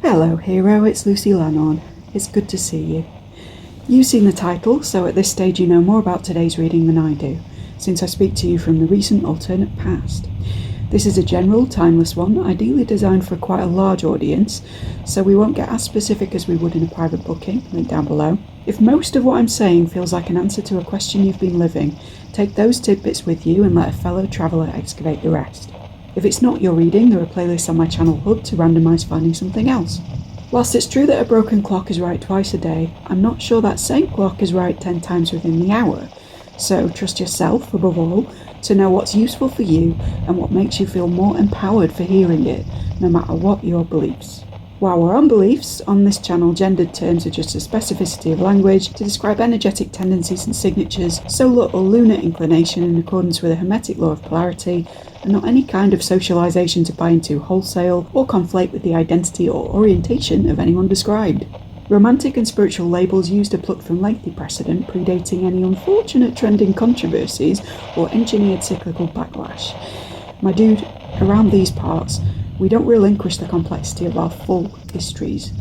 Hello hero, it's Lucy Lannon. It's good to see you. You've seen the title, so at this stage you know more about today's reading than I do, since I speak to you from the recent alternate past. This is a general, timeless one, ideally designed for quite a large audience, so we won't get as specific as we would in a private booking, link down below. If most of what I'm saying feels like an answer to a question you've been living, take those tidbits with you and let a fellow traveller excavate the rest. If it's not your reading, there are playlists on my channel hub to randomise finding something else. Whilst it's true that a broken clock is right twice a day, I'm not sure that same clock is right 10 times within the hour. So trust yourself, above all, to know what's useful for you and what makes you feel more empowered for hearing it, no matter what your beliefs. While we're on beliefs, on this channel gendered terms are just a specificity of language to describe energetic tendencies and signatures, solar or lunar inclination in accordance with a hermetic law of polarity, and not any kind of socialisation to buy into wholesale or conflate with the identity or orientation of anyone described. Romantic and spiritual labels used are plucked from lengthy precedent predating any unfortunate trending controversies or engineered cyclical backlash. My dude, around these parts, we don't relinquish the complexity of our full histories.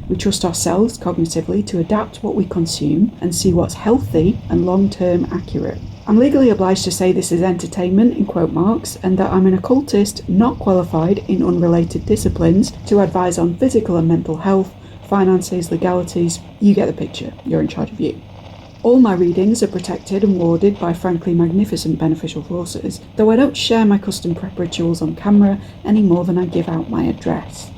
We trust ourselves cognitively to adapt what we consume and see what's healthy and long-term accurate. I'm legally obliged to say this is entertainment in quote marks and that I'm an occultist not qualified in unrelated disciplines to advise on physical and mental health, finances, legalities. You get the picture, you're in charge of you. All my readings are protected and warded by frankly magnificent beneficial forces, though I don't share my custom prep rituals on camera any more than I give out my address.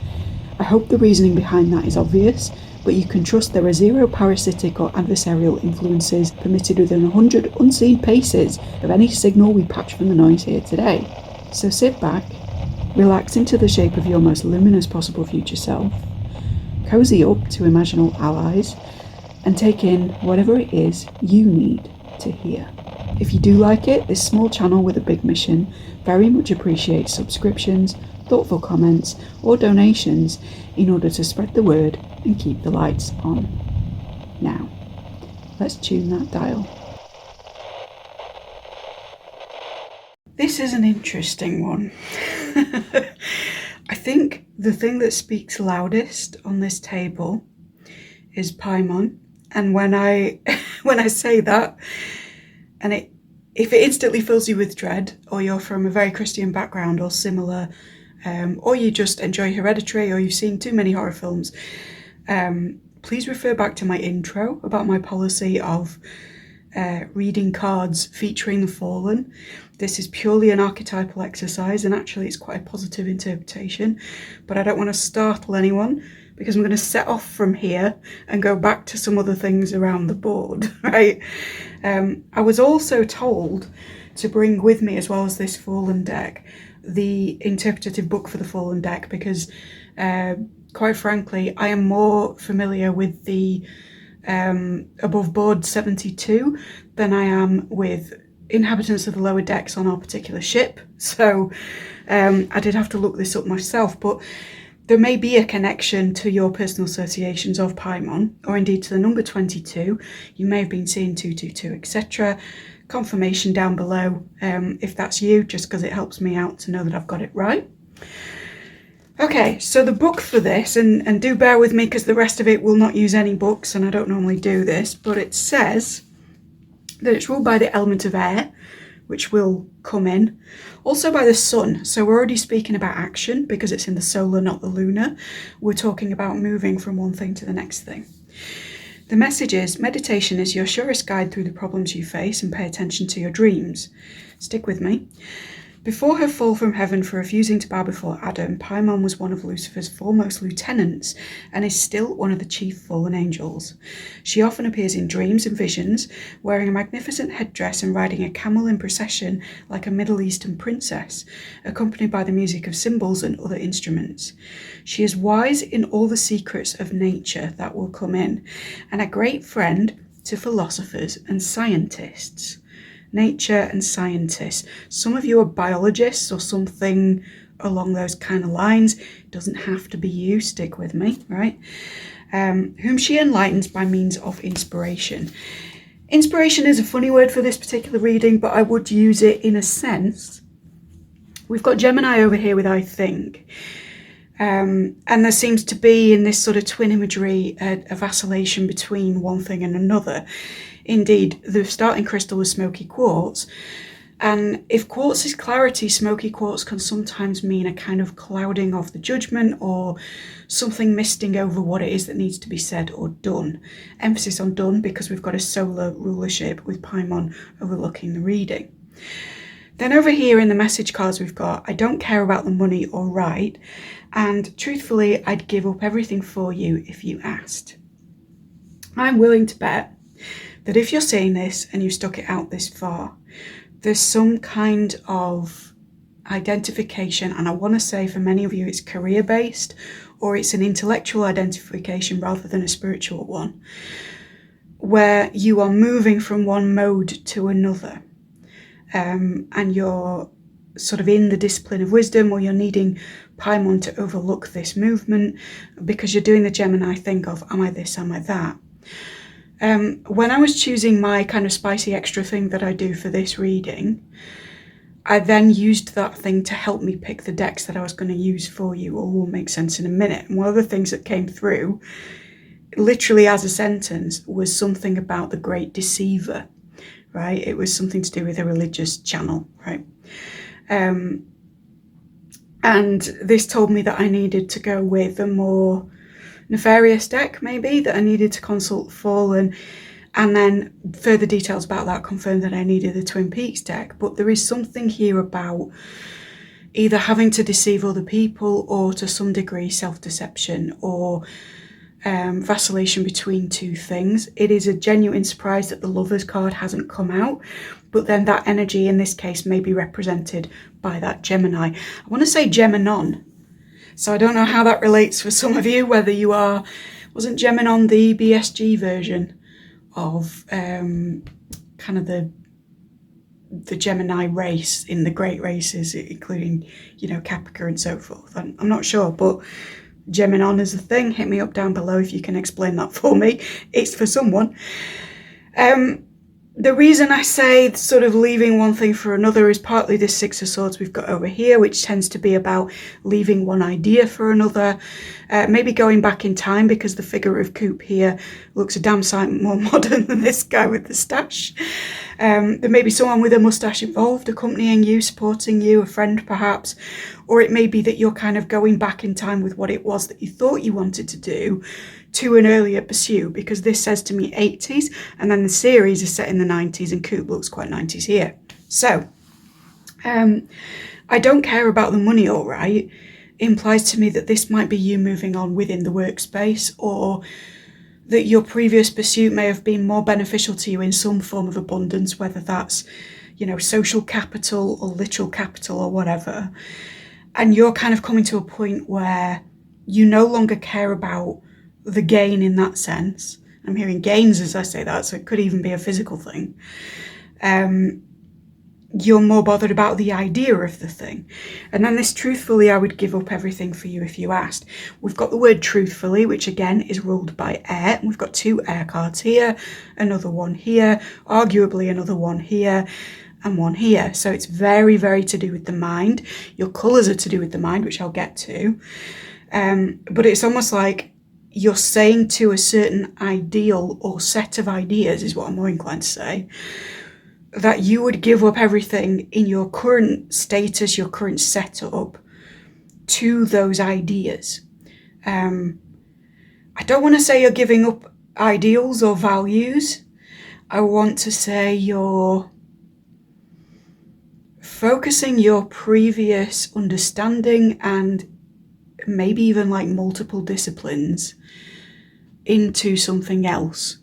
I hope the reasoning behind that is obvious, but you can trust there are zero parasitic or adversarial influences permitted within 100 unseen paces of any signal we patch from the noise here today. So sit back, relax into the shape of your most luminous possible future self, cozy up to imaginal allies, and take in whatever it is you need to hear. If you do like it, this small channel with a big mission very much appreciates subscriptions, thoughtful comments, or donations in order to spread the word and keep the lights on. Now, let's tune that dial. This is an interesting one. I think the thing that speaks loudest on this table is paimon. And when I say that, and if it instantly fills you with dread, or you're from a very Christian background or similar, or you just enjoy Hereditary, or you've seen too many horror films, please refer back to my intro about my policy of reading cards featuring the fallen. This is purely an archetypal exercise, and actually it's quite a positive interpretation, but I don't want to startle anyone, because I'm going to set off from here and go back to some other things around the board, right? I was also told to bring with me, as well as this Fallen deck, the interpretative book for the Fallen deck, because quite frankly, I am more familiar with the above board 72 than I am with inhabitants of the lower decks on our particular ship. So I did have to look this up myself, but there may be a connection to your personal associations of paimon, or indeed to the number 22. You may have been seeing 222, etc. Confirmation down below if that's you, just because it helps me out to know that I've got it right. Okay, so the book for this, and do bear with me because the rest of it will not use any books, and I don't normally do this, but it says that it's ruled by the element of air, which will come in. Also by the sun, so we're already speaking about action because it's in the solar, not the lunar. We're talking about moving from one thing to the next thing. The message is, meditation is your surest guide through the problems you face, and pay attention to your dreams. Stick with me. Before her fall from heaven for refusing to bow before Adam, Paimon was one of Lucifer's foremost lieutenants and is still one of the chief fallen angels. She often appears in dreams and visions, wearing a magnificent headdress and riding a camel in procession like a Middle Eastern princess, accompanied by the music of cymbals and other instruments. She is wise in all the secrets of nature that will come in, and a great friend to philosophers and scientists. Nature and scientists. Some of you are biologists or something along those kind of lines. It doesn't have to be you, stick with me, right? Whom she enlightens by means of inspiration. Inspiration is a funny word for this particular reading, but I would use it in a sense. We've got Gemini over here with I think. And there seems to be, in this sort of twin imagery, a vacillation between one thing and another. Indeed, the starting crystal was smoky quartz. And if quartz is clarity, smoky quartz can sometimes mean a kind of clouding of the judgment or something misting over what it is that needs to be said or done. Emphasis on done, because we've got a solar rulership with paimon overlooking the reading. Then over here in the message cards we've got, I don't care about the money or right, and truthfully, I'd give up everything for you if you asked. I'm willing to bet that if you're seeing this and you've stuck it out this far, there's some kind of identification, and I want to say for many of you it's career-based, or it's an intellectual identification rather than a spiritual one, where you are moving from one mode to another, and you're sort of in the discipline of wisdom, or you're needing paimon to overlook this movement because you're doing the Gemini thing of, am I this, am I that? When I was choosing my kind of spicy extra thing that I do for this reading, I then used that thing to help me pick the decks that I was going to use for you. All will make sense in a minute. And one of the things that came through, literally as a sentence, was something about the great deceiver, right? It was something to do with a religious channel, right? And this told me that I needed to go with a more nefarious deck, maybe, that I needed to consult Fallen, and then further details about that confirmed that I needed the Twin Peaks deck. But there is something here about either having to deceive other people, or to some degree self-deception, or vacillation between two things. It is a genuine surprise that the Lovers card hasn't come out, but then that energy in this case may be represented by that Gemini. I want to say Geminon, so I don't know how that relates for some of you, whether you are, wasn't Geminon the BSG version of kind of the Gemini race in the great races, including, you know, Capricorn and so forth. I'm not sure, but Geminon is a thing. Hit me up down below if you can explain that for me. It's for someone. The reason I say sort of leaving one thing for another is partly this Six of Swords we've got over here, which tends to be about leaving one idea for another, maybe going back in time, because the figure of Coop here looks a damn sight more modern than this guy with the stash. There may be someone with a mustache involved, accompanying you, supporting you, a friend perhaps, or it may be that you're kind of going back in time with what it was that you thought you wanted to do to an earlier pursuit, because this says to me 80s, and then the series is set in the 90s, and Coop looks quite 90s here. So, I don't care about the money, all right, implies to me that this might be you moving on within the workspace, or that your previous pursuit may have been more beneficial to you in some form of abundance, whether that's, you know, social capital or literal capital or whatever. And you're kind of coming to a point where you no longer care about the gain in that sense. I'm hearing gains as I say that, so it could even be a physical thing. You're more bothered about the idea of the thing. And then this truthfully, I would give up everything for you if you asked. We've got the word truthfully, which again is ruled by air. And we've got two air cards here, another one here, arguably another one here, and one here. So it's very, very to do with the mind. Your colours are to do with the mind, which I'll get to. But it's almost like you're saying to a certain ideal or set of ideas, is what I'm more inclined to say, that you would give up everything in your current status, your current setup, to those ideas. I don't want to say you're giving up ideals or values. I want to say you're focusing your previous understanding and maybe even like multiple disciplines into something else,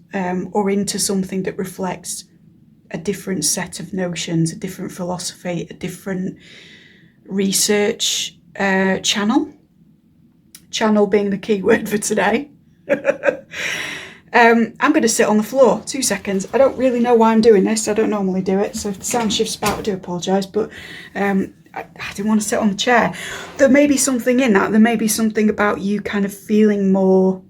or into something that reflects a different set of notions, a different philosophy, a different research channel. Channel being the key word for today. I'm going to sit on the floor, 2 seconds. I don't really know why I'm doing this. I don't normally do it, so if the sound shifts about, I do apologise, but I didn't want to sit on the chair. There may be something in that. There may be something about you kind of feeling more...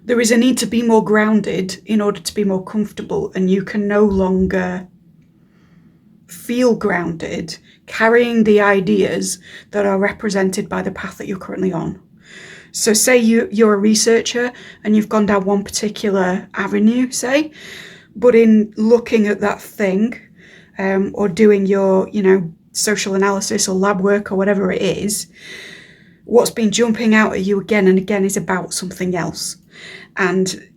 There is a need to be more grounded in order to be more comfortable, and you can no longer feel grounded, carrying the ideas that are represented by the path that you're currently on. So say you're a researcher and you've gone down one particular avenue, say, but in looking at that thing, or doing your, social analysis or lab work or whatever it is, what's been jumping out at you again and again is about something else. And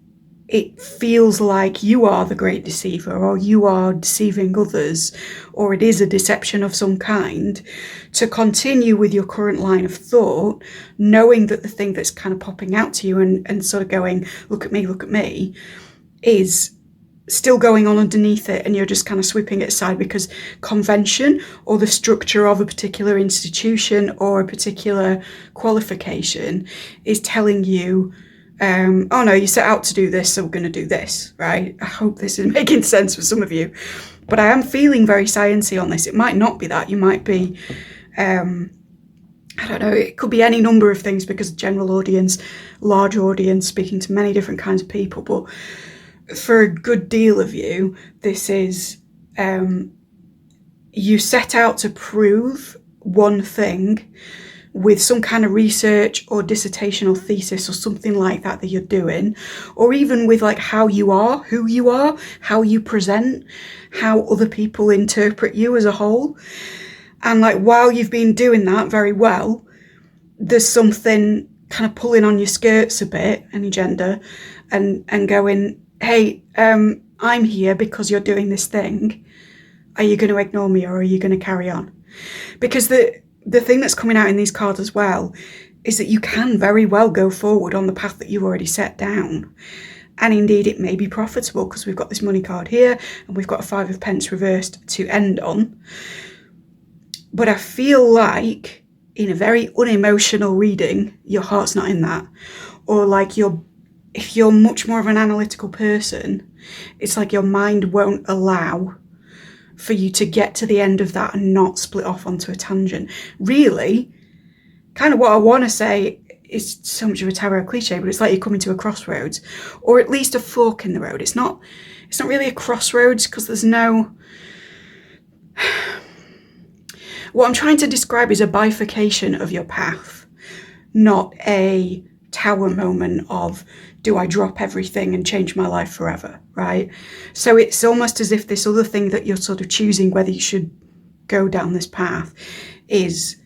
it feels like you are the great deceiver, or you are deceiving others, or it is a deception of some kind, to continue with your current line of thought, knowing that the thing that's kind of popping out to you and sort of going, look at me, is still going on underneath it, and you're just kind of sweeping it aside because convention or the structure of a particular institution or a particular qualification is telling you, oh no, you set out to do this, so we're going to do this, right? I hope this is making sense for some of you, but I am feeling very sciencey on this. It might not be that. You might be, I don't know, it could be any number of things, because general audience, large audience, speaking to many different kinds of people, but for a good deal of you, this is, you set out to prove one thing with some kind of research or dissertational thesis or something like that you're doing, or even with like how you are, who you are, how you present, how other people interpret you as a whole. And like, while you've been doing that very well, there's something kind of pulling on your skirts a bit, any gender, and going, hey, I'm here because you're doing this thing. Are you going to ignore me, or are you going to carry on? Because the thing that's coming out in these cards as well is that you can very well go forward on the path that you've already set down. And indeed, it may be profitable, because we've got this money card here and we've got a 5 of Pence reversed to end on. But I feel like in a very unemotional reading, your heart's not in that. Or like if you're much more of an analytical person, it's like your mind won't allow for you to get to the end of that and not split off onto a tangent. Really, kind of what I want to say is so much of a tarot cliche, but it's like you're coming to a crossroads, or at least a fork in the road. It's not really a crossroads, because there's no... What I'm trying to describe is a bifurcation of your path, not a tower moment of, do I drop everything and change my life forever, right? So it's almost as if this other thing that you're sort of choosing whether you should go down this path is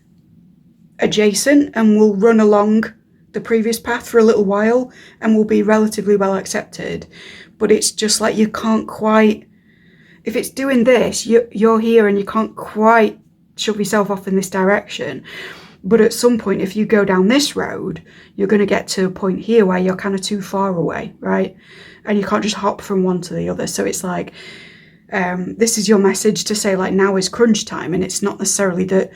adjacent and will run along the previous path for a little while and will be relatively well accepted. But it's just like you can't quite, if it's doing this, you're here and you can't quite shove yourself off in this direction. But at some point, if you go down this road, you're going to get to a point here where you're kind of too far away, right? And you can't just hop from one to the other. So it's like, this is your message to say, like, now is crunch time. And it's not necessarily that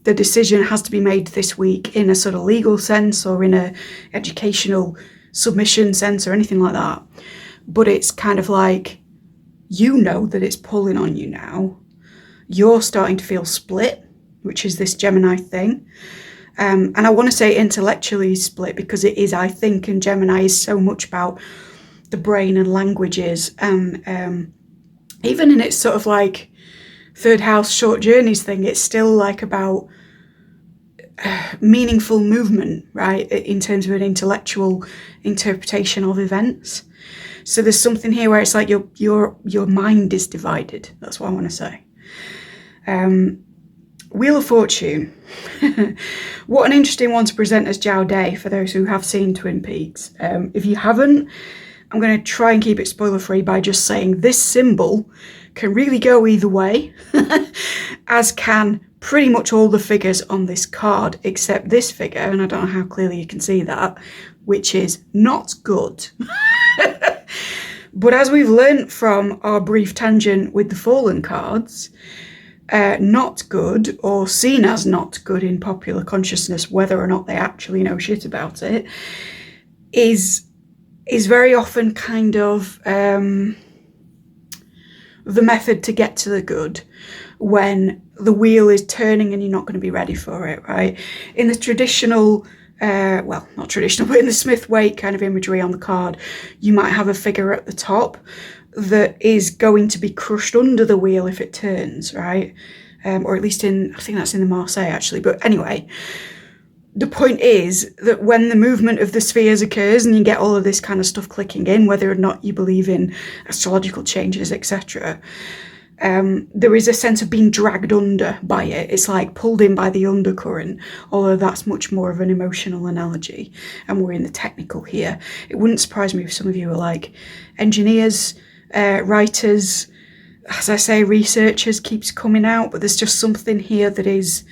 the decision has to be made this week in a sort of legal sense or in a educational submission sense or anything like that. But it's kind of like, you know that it's pulling on you now. You're starting to feel split, which is this Gemini thing. And I want to say intellectually split, because it is, I think, and Gemini is so much about the brain and languages. And even in its sort of like third house short journeys thing, it's still like about meaningful movement, right? In terms of an intellectual interpretation of events. So there's something here where it's like your mind is divided. That's what I want to say. Wheel of Fortune. What an interesting one to present as Jiao Day for those who have seen Twin Peaks. If you haven't, I'm going to try and keep it spoiler free by just saying this symbol can really go either way, as can pretty much all the figures on this card, except this figure, and I don't know how clearly you can see that, which is not good. But as we've learnt from our brief tangent with the Fallen cards, not good, or seen as not good in popular consciousness, whether or not they actually know shit about it, is very often kind of the method to get to the good when the wheel is turning and you're not going to be ready for it, right? In the traditional, well, not traditional, but in the Smith-Waite kind of imagery on the card, you might have a figure at the top that is going to be crushed under the wheel if it turns, right? Or at least I think that's in the Marseille actually. But anyway, the point is that when the movement of the spheres occurs and you get all of this kind of stuff clicking in, whether or not you believe in astrological changes, etc., there is a sense of being dragged under by it. It's like pulled in by the undercurrent, although that's much more of an emotional analogy, and we're in the technical here. It wouldn't surprise me if some of you are like engineers, writers, as I say, researchers keeps coming out, but there's just something here that is,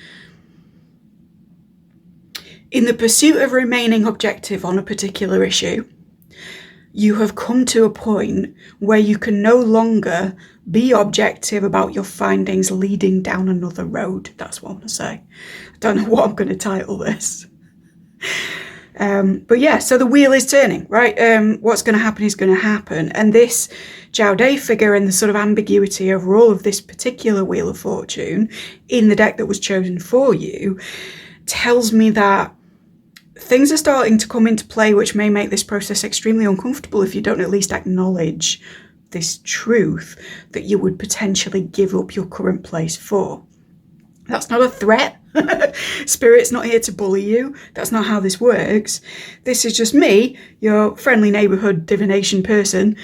in the pursuit of remaining objective on a particular issue, you have come to a point where you can no longer be objective about your findings leading down another road. That's what I'm going to say. I don't know what I'm going to title this. But yeah, so the wheel is turning, right? What's going to happen is going to happen. And this Jaude figure and the sort of ambiguity over all of this particular Wheel of Fortune in the deck that was chosen for you tells me that things are starting to come into play, which may make this process extremely uncomfortable if you don't at least acknowledge this truth that you would potentially give up your current place for. That's not a threat. Spirit's not here to bully you. That's not how this works. This is just me, your friendly neighbourhood divination person,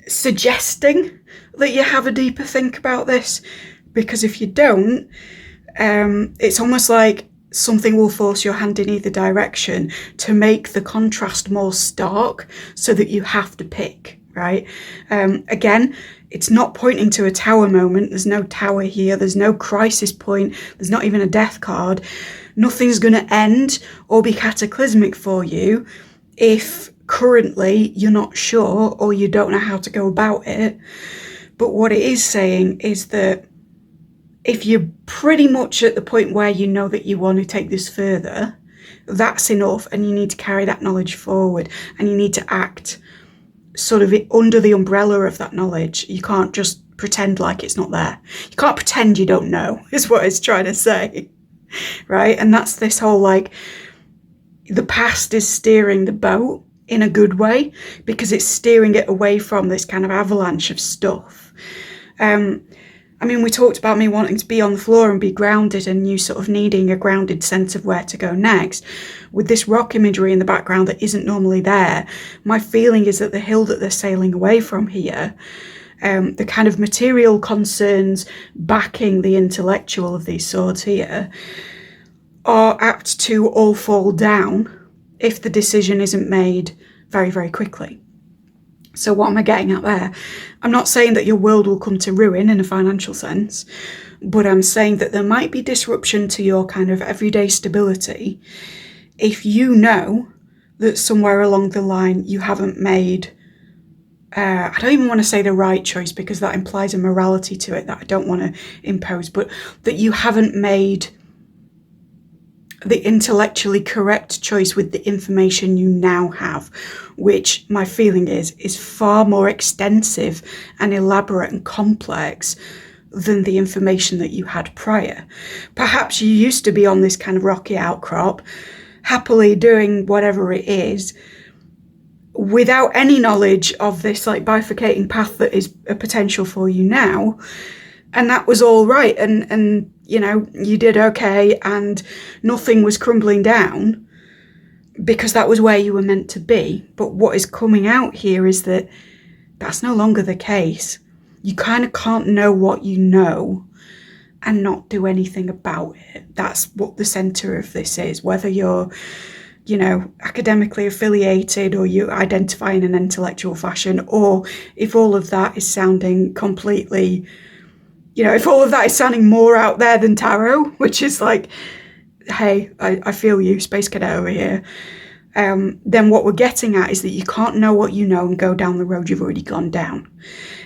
suggesting that you have a deeper think about this. Because if you don't, it's almost like something will force your hand in either direction to make the contrast more stark so that you have to pick, right? Again, it's not pointing to a tower moment. There's no tower here. There's no crisis point. There's not even a death card. Nothing's going to end or be cataclysmic for you if currently you're not sure or you don't know how to go about it. But what it is saying is that if you're pretty much at the point where you know that you want to take this further, that's enough, and you need to carry that knowledge forward, and you need to act sort of under the umbrella of that knowledge. You can't just pretend like it's not there. You can't pretend you don't know, is what it's trying to say, right? And that's this whole, like, the past is steering the boat in a good way because it's steering it away from this kind of avalanche of stuff. I mean, we talked about me wanting to be on the floor and be grounded, and you sort of needing a grounded sense of where to go next. With this rock imagery in the background that isn't normally there, my feeling is that the hill that they're sailing away from here, the kind of material concerns backing the intellectual of these swords here, are apt to all fall down if the decision isn't made very, very quickly. So what am I getting at there? I'm not saying that your world will come to ruin in a financial sense, but I'm saying that there might be disruption to your kind of everyday stability if you know that somewhere along the line you haven't made, I don't even want to say the right choice because that implies a morality to it that I don't want to impose, but that you haven't made the intellectually correct choice with the information you now have, which my feeling is far more extensive and elaborate and complex than the information that you had prior. Perhaps you used to be on this kind of rocky outcrop, happily doing whatever it is, without any knowledge of this like bifurcating path that is a potential for you now. And that was all right. And you know, you did okay and nothing was crumbling down because that was where you were meant to be. But what is coming out here is that that's no longer the case. You kind of can't know what you know and not do anything about it. That's what the center of this is, whether you're, you know, academically affiliated or you identify in an intellectual fashion, or if all of that is sounding completely, you know, if all of that is sounding more out there than tarot, which is like, hey, I feel you, Space Cadet over here, then what we're getting at is that you can't know what you know and go down the road you've already gone down.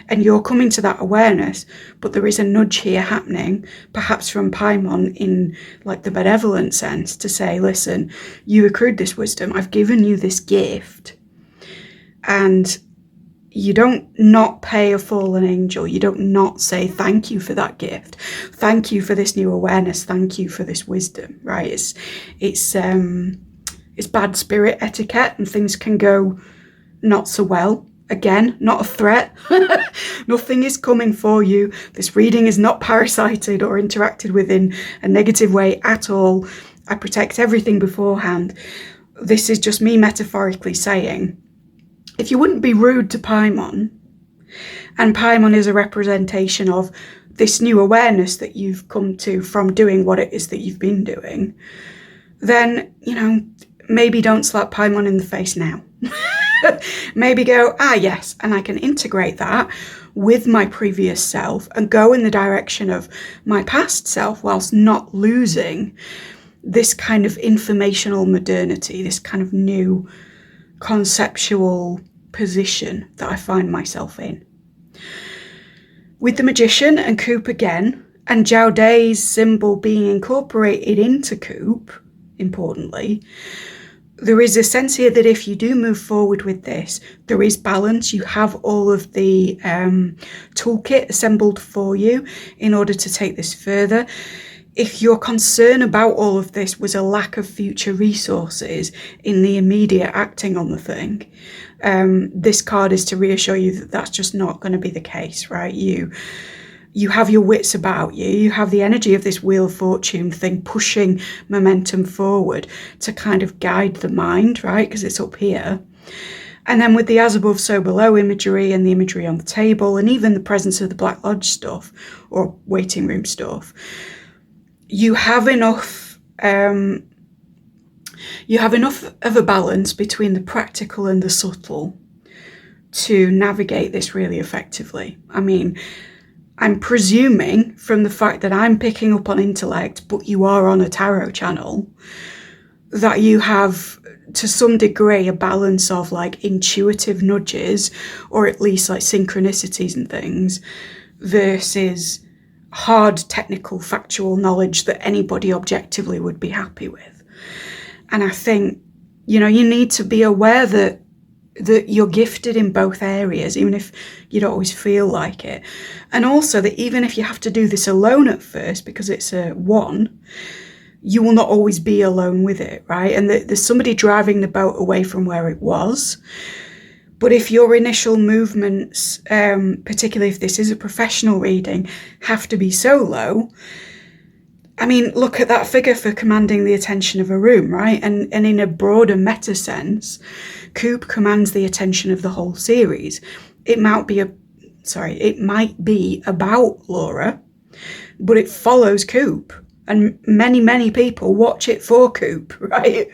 And you're coming to that awareness, but there is a nudge here happening, perhaps from paimon in like the benevolent sense, to say, listen, you accrued this wisdom, I've given you this gift, and you don't not pay a fallen angel. You don't not say thank you for that gift. Thank you for this new awareness. Thank you for this wisdom, right? It's bad spirit etiquette and things can go not so well Again, not a threat. Nothing is coming for you. This reading is not parasited or interacted with in a negative way at all. I protect everything beforehand. This is just me metaphorically saying, if you wouldn't be rude to paimon, and paimon is a representation of this new awareness that you've come to from doing what it is that you've been doing, then, you know, maybe don't slap paimon in the face now. Maybe go, yes, and I can integrate that with my previous self and go in the direction of my past self whilst not losing this kind of informational modernity, this kind of new conceptual position that I find myself in. With the Magician and Coop again, and Jowday's symbol being incorporated into Coop, importantly, there is a sense here that if you do move forward with this, there is balance. You have all of the toolkit assembled for you in order to take this further. If your concern about all of this was a lack of future resources in the immediate acting on the thing, this card is to reassure you that that's just not going to be the case, right? You have your wits about you. You have the energy of this Wheel of Fortune thing pushing momentum forward to kind of guide the mind, right? Because it's up here. And then with the as above, so below imagery and the imagery on the table and even the presence of the Black Lodge stuff or waiting room stuff, you have enough of a balance between the practical and the subtle to navigate this really effectively. I mean, I'm presuming from the fact that I'm picking up on intellect, but you are on a tarot channel, that you have to some degree a balance of like intuitive nudges or at least like synchronicities and things versus hard technical factual knowledge that anybody objectively would be happy with. And I think, you know, you need to be aware that you're gifted in both areas, even if you don't always feel like it. And also that even if you have to do this alone at first, because it's a one, you will not always be alone with it, right? And there's somebody driving the boat away from where it was. But if your initial movements, particularly if this is a professional reading, have to be solo, I mean, look at that figure for commanding the attention of a room, right? And in a broader meta sense, Coop commands the attention of the whole series. It might be about Laura, but it follows Coop. And many people watch it for Coop, right?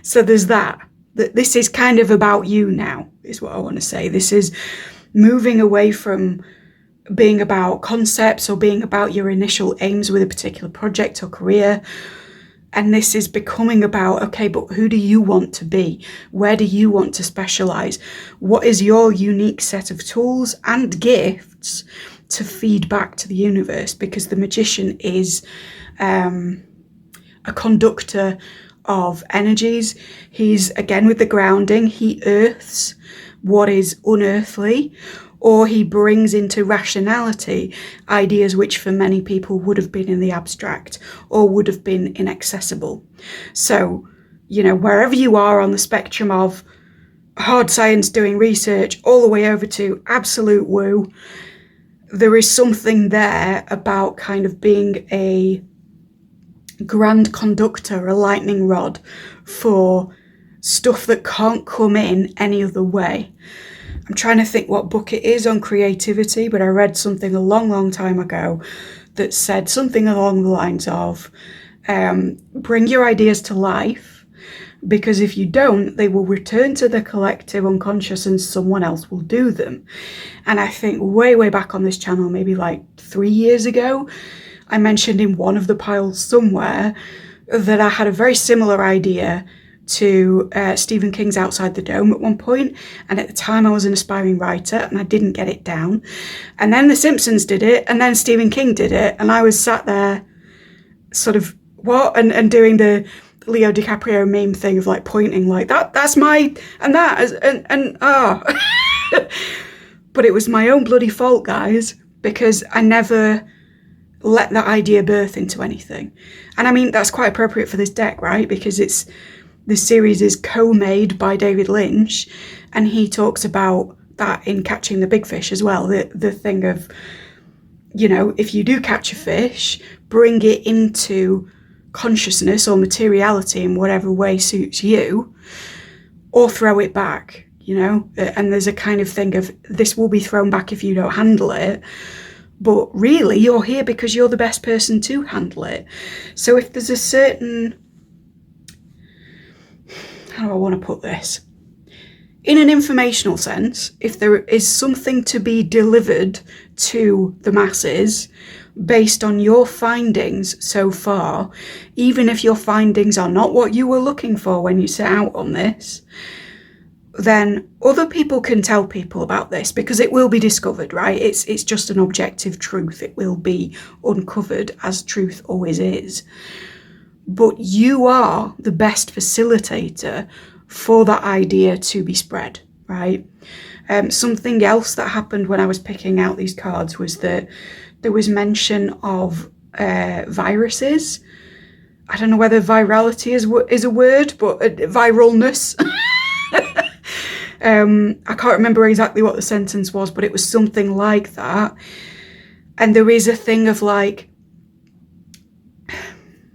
So there's that this is kind of about you now, is what I want to say. This is moving away from being about concepts or being about your initial aims with a particular project or career. And this is becoming about, okay, but who do you want to be? Where do you want to specialize? What is your unique set of tools and gifts to feed back to the universe? Because the Magician is a conductor of energies. He's, again, with the grounding, he earths what is unearthly, or he brings into rationality ideas which for many people would have been in the abstract or would have been inaccessible. So, you know, wherever you are on the spectrum of hard science doing research all the way over to absolute woo, there is something there about kind of being a grand conductor, a lightning rod for stuff that can't come in any other way. I'm trying to think what book it is on creativity, but I read something a long time ago that said something along the lines of, bring your ideas to life, because if you don't, they will return to the collective unconscious and someone else will do them. And I think way back on this channel, maybe like 3 years ago, I mentioned in one of the piles somewhere that I had a very similar idea to Stephen King's Outside the Dome at one point, and at the time I was an aspiring writer and I didn't get it down, and then The Simpsons did it, and then Stephen King did it, and I was sat there sort of what and doing the Leo DiCaprio meme thing of like pointing like that's my and that and but it was my own bloody fault, guys, because I never let that idea birth into anything. And I mean, that's quite appropriate for this deck, right? Because this series is co-made by David Lynch, and he talks about that in catching the big fish as well. The thing of, you know, if you do catch a fish, bring it into consciousness or materiality in whatever way suits you, or throw it back, you know. And there's a kind of thing of, this will be thrown back if you don't handle it. But really, you're here because you're the best person to handle it. So if there's a certain, how do I want to put this? In an informational sense, if there is something to be delivered to the masses based on your findings so far, even if your findings are not what you were looking for when you set out on this, then other people can tell people about this, because it will be discovered, right? It's just an objective truth. It will be uncovered, as truth always is. But you are the best facilitator for that idea to be spread, right? Something else that happened when I was picking out these cards was that there was mention of viruses. I don't know whether virality is a word, but viralness. I can't remember exactly what the sentence was, but it was something like that. And there is a thing of like,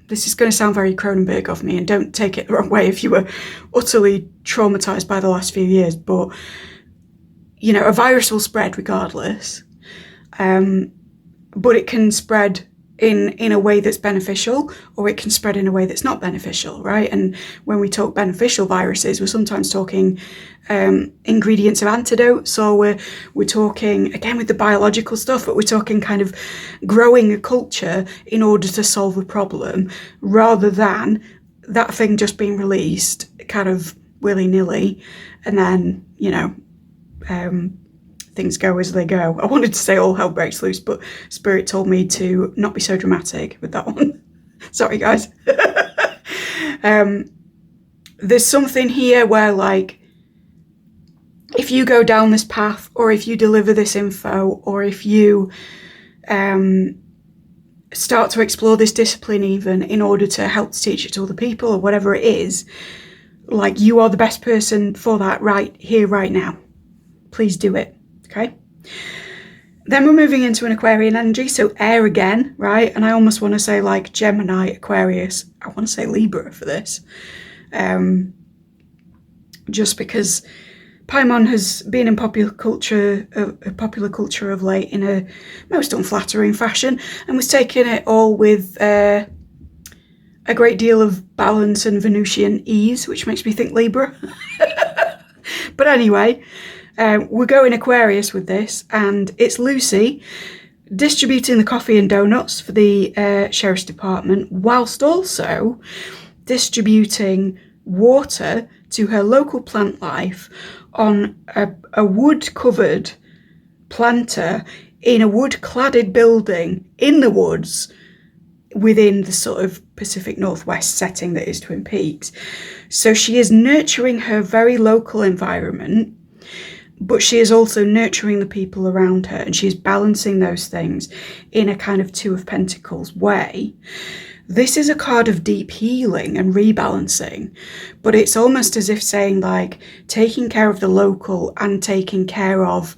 this is going to sound very Cronenberg of me, and don't take it the wrong way if you were utterly traumatized by the last few years, but, you know, a virus will spread regardless. But it can spread in a way that's beneficial, or it can spread in a way that's not beneficial, right? And when we talk beneficial viruses, we're sometimes talking ingredients of antidotes, or we're talking, again with the biological stuff, but we're talking kind of growing a culture in order to solve a problem, rather than that thing just being released kind of willy-nilly, and then, you know, things go as they go. I wanted to say all hell breaks loose, but Spirit told me to not be so dramatic with that one. Sorry, guys. There's something here where, like, if you go down this path, or if you deliver this info, or if you start to explore this discipline even in order to help to teach it to other people, or whatever it is, like, you are the best person for that right here, right now. Please do it. Okay, then we're moving into an Aquarian energy, so air again, right? And I almost want to say like Gemini, Aquarius. I want to say Libra for this, just because paimon has been in popular culture of late in a most unflattering fashion, and was taking it all with a great deal of balance and Venusian ease, which makes me think Libra. But anyway. We're going Aquarius with this, and it's Lucy distributing the coffee and donuts for the sheriff's department, whilst also distributing water to her local plant life on a wood-covered planter in a wood-cladded building in the woods within the sort of Pacific Northwest setting that is Twin Peaks. So she is nurturing her very local environment, but she is also nurturing the people around her, and she is balancing those things in a kind of Two of Pentacles way. This is a card of deep healing and rebalancing, but it's almost as if saying, like, taking care of the local and taking care of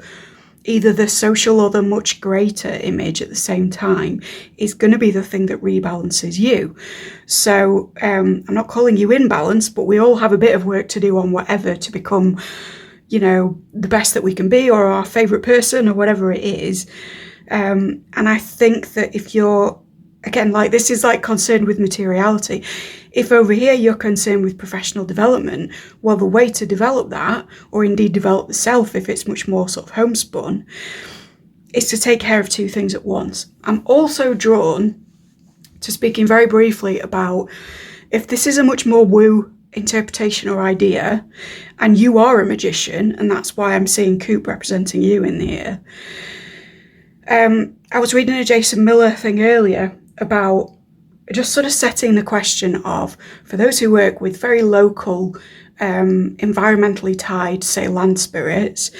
either the social or the much greater image at the same time is going to be the thing that rebalances you. So I'm not calling you in balance, but we all have a bit of work to do on whatever to become, you know, the best that we can be, or our favourite person, or whatever it is. And I think that if you're, again, like, this is like concerned with materiality. If over here you're concerned with professional development, well, the way to develop that, or indeed develop the self if it's much more sort of homespun, is to take care of two things at once. I'm also drawn to speaking very briefly about, if this is a much more woo interpretation or idea, and you are a magician, and that's why I'm seeing Coop representing you in here. I was reading a Jason Miller thing earlier about just sort of setting the question of, for those who work with very local, environmentally tied, say, land spirits,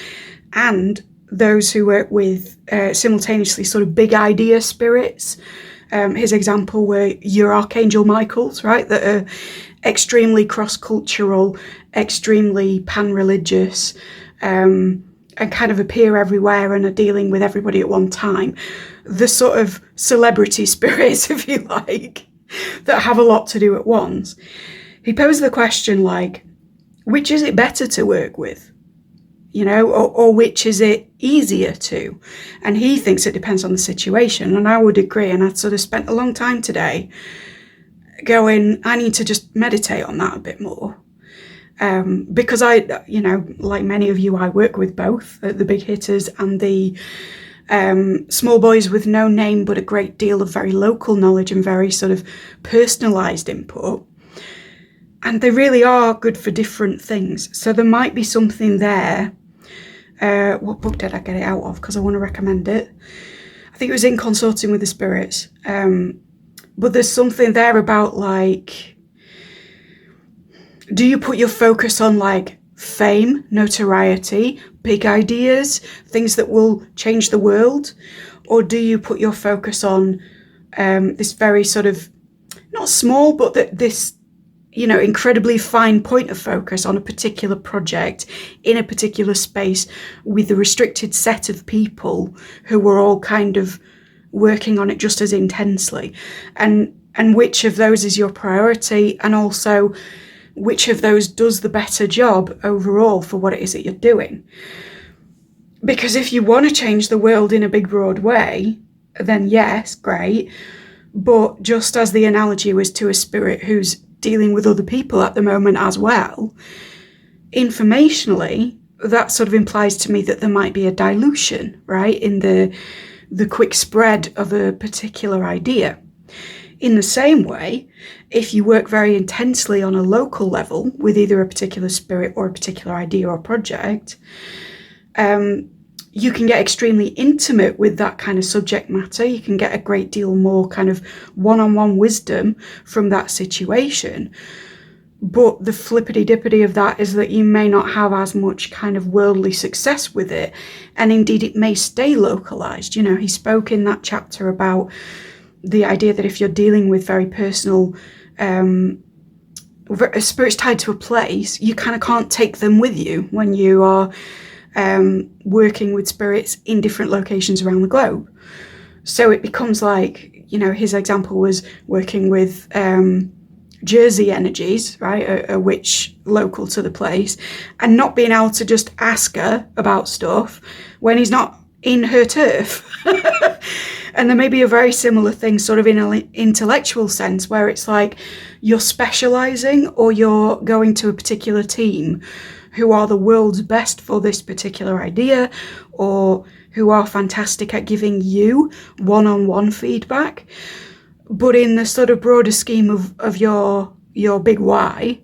and those who work with simultaneously sort of big idea spirits. His example were your Archangel Michaels, right, that are extremely cross-cultural, extremely pan-religious, and kind of appear everywhere and are dealing with everybody at one time. The sort of celebrity spirits, if you like, that have a lot to do at once. He posed the question like, which is it better to work with? You know, or which is it easier to? And he thinks it depends on the situation. And I would agree. And I'd sort of spent a long time today going, I need to just meditate on that a bit more. Because I, you know, like many of you, I work with both the big hitters and the small boys with no name, but a great deal of very local knowledge and very sort of personalized input. And they really are good for different things. So there might be something there. What book did I get it out of? Because I want to recommend it. I think it was In Consorting with the Spirits. But there's something there about like, do you put your focus on like fame, notoriety, big ideas, things that will change the world? Or do you put your focus on this very sort of, not small, but this, you know, incredibly fine point of focus on a particular project in a particular space with a restricted set of people who were all kind of working on it just as intensely? And which of those is your priority? And also, which of those does the better job overall for what it is that you're doing? Because if you want to change the world in a big, broad way, then yes, great. But just as the analogy was to a spirit who's dealing with other people at the moment as well, informationally, that sort of implies to me that there might be a dilution, right, in the quick spread of a particular idea. In the same way, if you work very intensely on a local level with either a particular spirit or a particular idea or project, you can get extremely intimate with that kind of subject matter. You can get a great deal more kind of one-on-one wisdom from that situation. But the flippity-dippity of that is that you may not have as much kind of worldly success with it. And indeed, it may stay localized. You know, he spoke in that chapter about the idea that if you're dealing with very personal spirits tied to a place, you kind of can't take them with you when you are working with spirits in different locations around the globe. So it becomes like, you know, his example was working with Jersey energies, right, a witch local to the place, and not being able to just ask her about stuff when he's not in her turf. And there may be a very similar thing sort of in an intellectual sense where it's like you're specializing or you're going to a particular team who are the world's best for this particular idea or who are fantastic at giving you one-on-one feedback. But in the sort of broader scheme of your big why,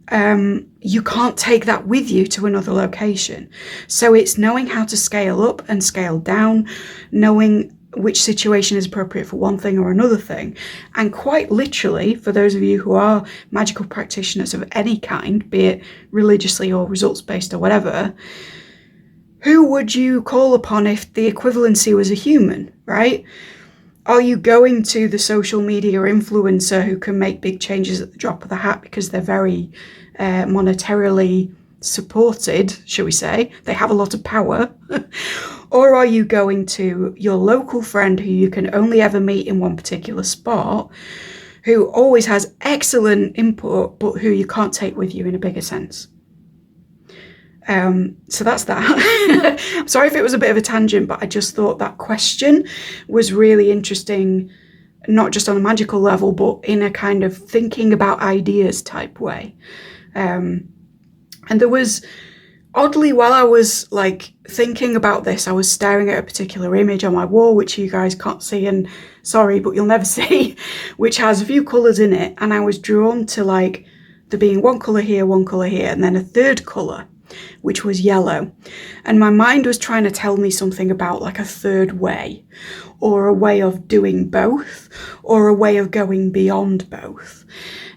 you can't take that with you to another location. So it's knowing how to scale up and scale down, knowing which situation is appropriate for one thing or another thing. And quite literally, for those of you who are magical practitioners of any kind, be it religiously or results-based or whatever, who would you call upon if the equivalency was a human, right? Are you going to the social media influencer who can make big changes at the drop of the hat because they're very monetarily supported, shall we say? They have a lot of power. Or are you going to your local friend who you can only ever meet in one particular spot, who always has excellent input, but who you can't take with you in a bigger sense? So that's that. Sorry if it was a bit of a tangent, but I just thought that question was really interesting, not just on a magical level, but in a kind of thinking about ideas type way. And there was, oddly, while I was like thinking about this, I was staring at a particular image on my wall, which you guys can't see, and sorry, but you'll never see, which has a few colours in it. And I was drawn to like there being one colour here, and then a third colour, which was yellow. And my mind was trying to tell me something about like a third way, or a way of doing both, or a way of going beyond both.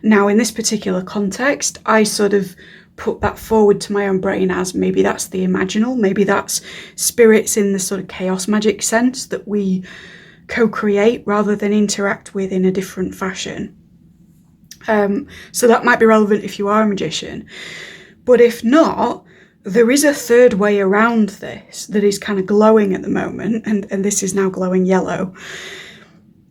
Now, in this particular context, I sort of put that forward to my own brain as maybe that's the imaginal, maybe that's spirits in the sort of chaos magic sense that we co-create rather than interact with in a different fashion. So that might be relevant if you are a magician. But if not, There is a third way around this that is kind of glowing at the moment, and this is now glowing yellow.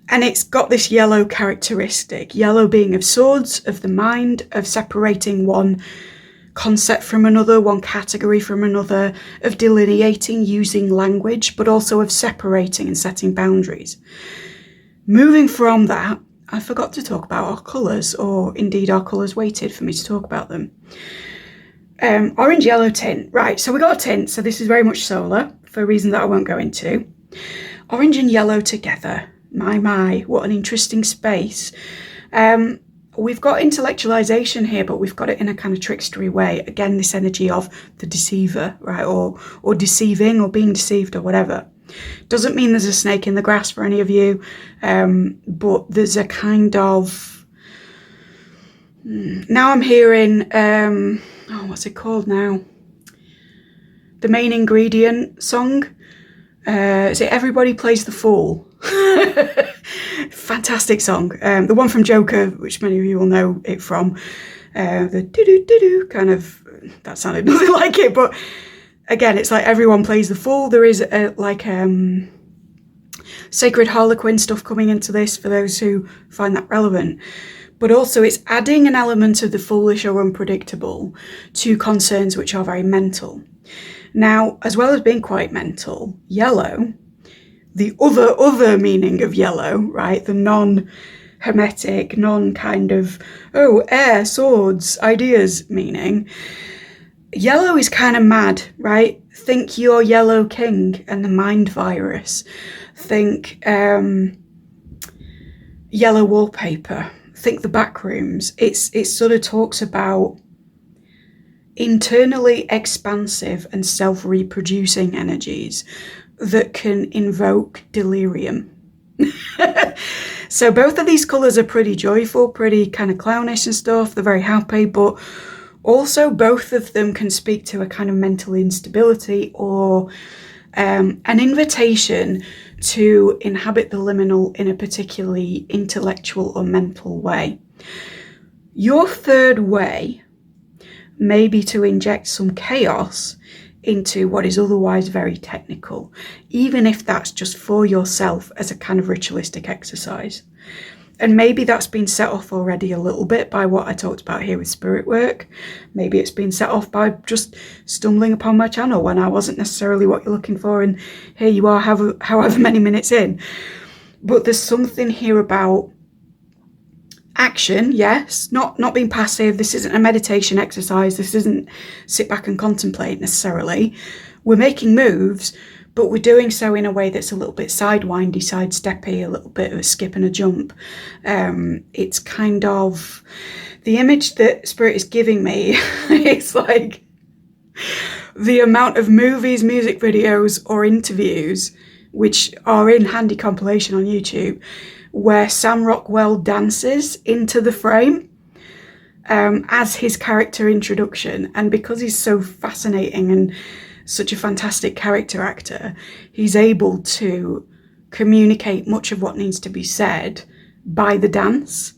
And it's got this yellow characteristic, yellow being of swords, of the mind, of separating one concept from another, one category from another, of delineating using language, but also of separating and setting boundaries. Moving from that, I forgot to talk about our colours, or indeed our colours waited for me to talk about them. Orange yellow tint, right, so we got a tint, so this is very much solar, for a reason that I won't go into. Orange and yellow together, my, what an interesting space. We've got intellectualization here, but we've got it in a kind of trickstery way. Again, this energy of the deceiver, right, or deceiving, or being deceived, or whatever. Doesn't mean there's a snake in the grass for any of you, but there's a kind of... Now I'm hearing, what's it called now? The main ingredient song. Is it Everybody Plays the Fool? Fantastic song. The one from Joker, which many of you will know it from. The do-do-do-do kind of, that sounded nothing like it, but again, it's like everyone plays the fool. There is sacred harlequin stuff coming into this for those who find that relevant. But also it's adding an element of the foolish or unpredictable to concerns which are very mental. Now, as well as being quite mental, yellow, the other meaning of yellow, right, the non-hermetic, non-kind of, air, swords, ideas meaning, yellow is kind of mad, right? Think your yellow king and the mind virus. Think yellow wallpaper. Think the back rooms. It sort of talks about internally expansive and self-reproducing energies that can invoke delirium. So both of these colours are pretty joyful, pretty kind of clownish and stuff. They're very happy, but also both of them can speak to a kind of mental instability or an invitation to inhabit the liminal in a particularly intellectual or mental way. Your third way may be to inject some chaos into what is otherwise very technical, even if that's just for yourself as a kind of ritualistic exercise. And maybe that's been set off already a little bit by what I talked about here with spirit work. Maybe it's been set off by just stumbling upon my channel when I wasn't necessarily what you're looking for, and here you are however many minutes in. But there's something here about action, yes, not being passive. This isn't a meditation exercise. This isn't sit back and contemplate necessarily. We're making moves, but we're doing so in a way that's a little bit sidewindy, sidesteppy, a little bit of a skip and a jump. It's kind of the image that Spirit is giving me. It's like the amount of movies, music videos, or interviews which are in handy compilation on YouTube, where Sam Rockwell dances into the frame as his character introduction. And because he's so fascinating and such a fantastic character actor, he's able to communicate much of what needs to be said by the dance.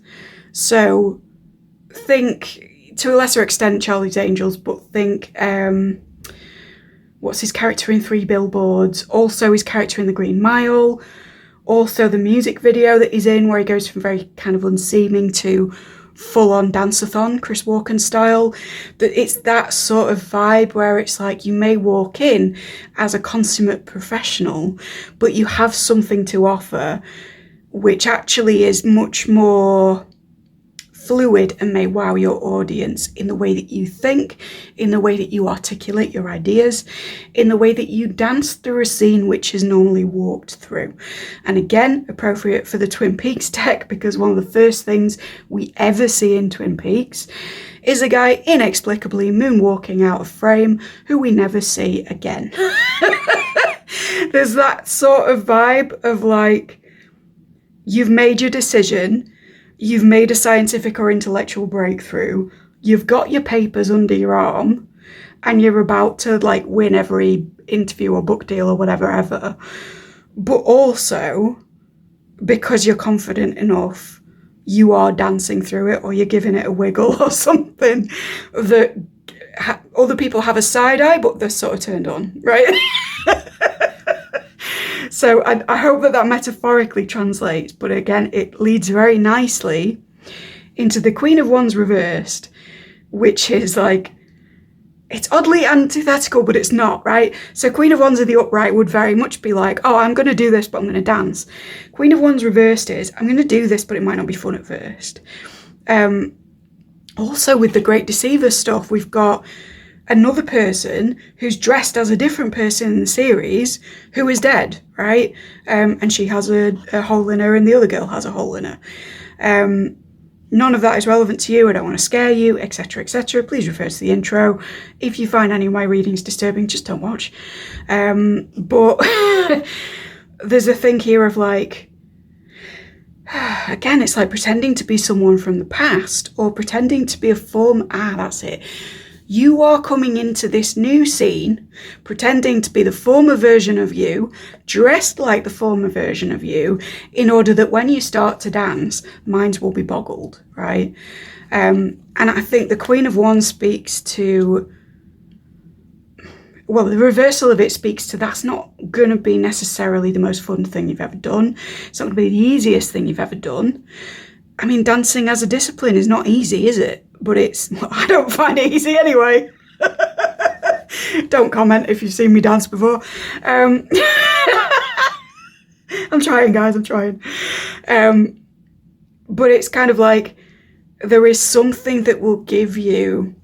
So think, to a lesser extent, Charlie's Angels, but think, what's his character in 3 Billboards? Also his character in The Green Mile. Also the music video that he's in, where he goes from very kind of unseeming to full-on dance-a-thon, Chris Walken style. That it's that sort of vibe where it's like you may walk in as a consummate professional, but you have something to offer which actually is much more fluid and may wow your audience in the way that you think, in the way that you articulate your ideas, in the way that you dance through a scene which is normally walked through. And again, appropriate for the Twin Peaks deck, because one of the first things we ever see in Twin Peaks is a guy inexplicably moonwalking out of frame who we never see again. There's that sort of vibe of like, you've made your decision, you've made a scientific or intellectual breakthrough, you've got your papers under your arm, and you're about to like win every interview or book deal or whatever ever. But also, because you're confident enough, you are dancing through it, or you're giving it a wiggle or something that other people have a side eye, but they're sort of turned on, right? So I hope that metaphorically translates, but again, it leads very nicely into the Queen of Wands reversed, which is like, it's oddly antithetical, but it's not, right? So Queen of Wands in the upright would very much be like, oh, I'm going to do this, but I'm going to dance. Queen of Wands reversed is, I'm going to do this, but it might not be fun at first. Also with the Great Deceiver stuff, we've got another person who's dressed as a different person in the series who is dead, right? And she has a hole in her and the other girl has a hole in her. None of that is relevant to you. I don't want to scare you, etc., etc. Please refer to the intro. If you find any of my readings disturbing, just don't watch. But there's a thing here of like, again, it's like pretending to be someone from the past or pretending to be a form. That's it. You are coming into this new scene, pretending to be the former version of you, dressed like the former version of you, in order that when you start to dance, minds will be boggled, right? And I think the Queen of Wands speaks to, well, the reversal of it speaks to that's not going to be necessarily the most fun thing you've ever done. It's not going to be the easiest thing you've ever done. I mean, dancing as a discipline is not easy, is it? But I don't find it easy anyway. Don't comment if you've seen me dance before. I'm trying, guys, I'm trying. But it's kind of like there is something that will give you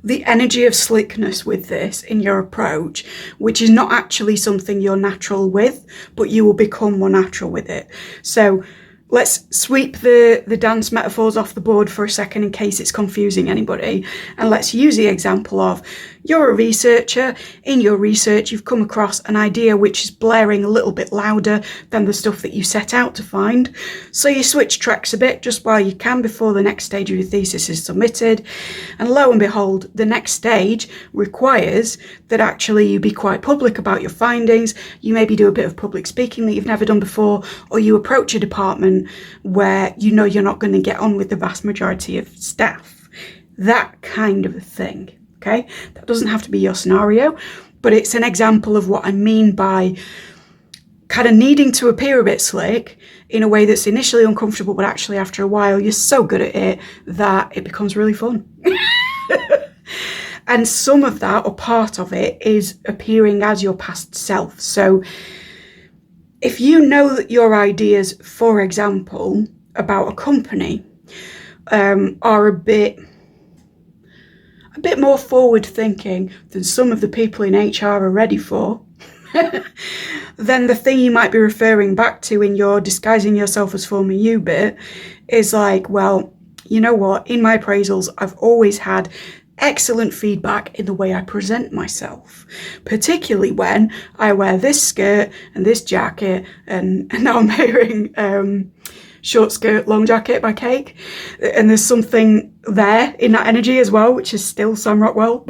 the energy of slickness with this in your approach, which is not actually something you're natural with, but you will become more natural with it. So let's sweep the dance metaphors off the board for a second in case it's confusing anybody. And let's use the example of you're a researcher. In your research, you've come across an idea which is blaring a little bit louder than the stuff that you set out to find. So you switch tracks a bit just while you can before the next stage of your thesis is submitted. And lo and behold, the next stage requires that actually you be quite public about your findings. You maybe do a bit of public speaking that you've never done before, or you approach a department where you know you're not going to get on with the vast majority of staff. That kind of a thing. Okay, that doesn't have to be your scenario, but it's an example of what I mean by kind of needing to appear a bit slick in a way that's initially uncomfortable, but actually after a while you're so good at it that it becomes really fun. And some of that, or part of it, is appearing as your past self. So if you know that your ideas, for example, about a company are a bit more forward thinking than some of the people in HR are ready for, then the thing you might be referring back to in your disguising yourself as former you bit is like, well, you know what, in my appraisals, I've always had excellent feedback in the way I present myself, particularly when I wear this skirt and this jacket, and now I'm wearing short skirt, long jacket by Cake, and there's something there in that energy as well, which is still Sam Rockwell,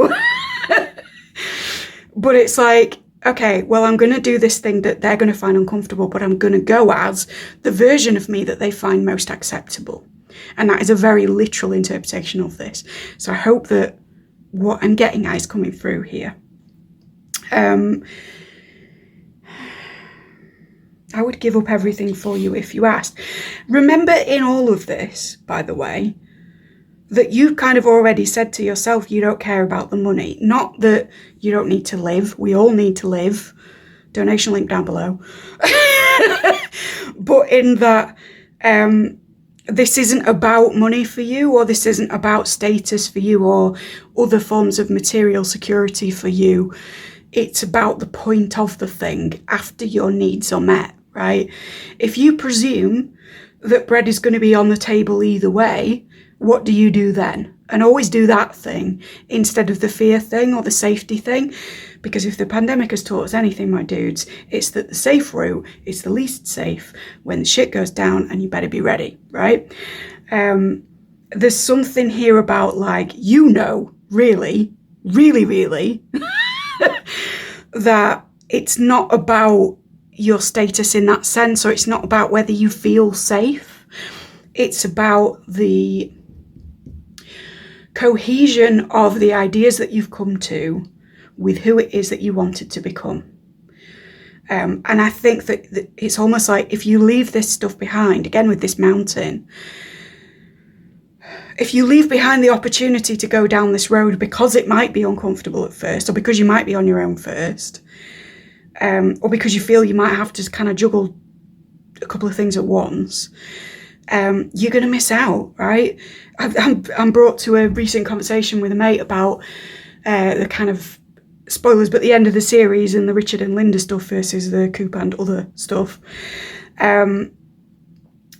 but it's like, okay, well, I'm going to do this thing that they're going to find uncomfortable, but I'm going to go as the version of me that they find most acceptable. And that is a very literal interpretation of this. So I hope that what I'm getting at is coming through here. I would give up everything for you if you asked. Remember in all of this, by the way, that you've kind of already said to yourself you don't care about the money. Not that you don't need to live. We all need to live. Donation link down below. But in that this isn't about money for you, or this isn't about status for you, or other forms of material security for you. It's about the point of the thing after your needs are met, right? If you presume that bread is going to be on the table either way, what do you do then? And always do that thing instead of the fear thing or the safety thing. Because if the pandemic has taught us anything, my dudes, it's that the safe route is the least safe when the shit goes down, and you better be ready, right? There's something here about, like, really, that it's not about your status in that sense, or it's not about whether you feel safe. It's about the cohesion of the ideas that you've come to with who it is that you wanted to become. And I think that it's almost like if you leave this stuff behind, again with this mountain, if you leave behind the opportunity to go down this road because it might be uncomfortable at first, or because you might be on your own first, or because you feel you might have to kind of juggle a couple of things at once, you're going to miss out, right? I'm brought to a recent conversation with a mate about the kind of spoilers, but the end of the series and the Richard and Linda stuff versus the Coop and other stuff, and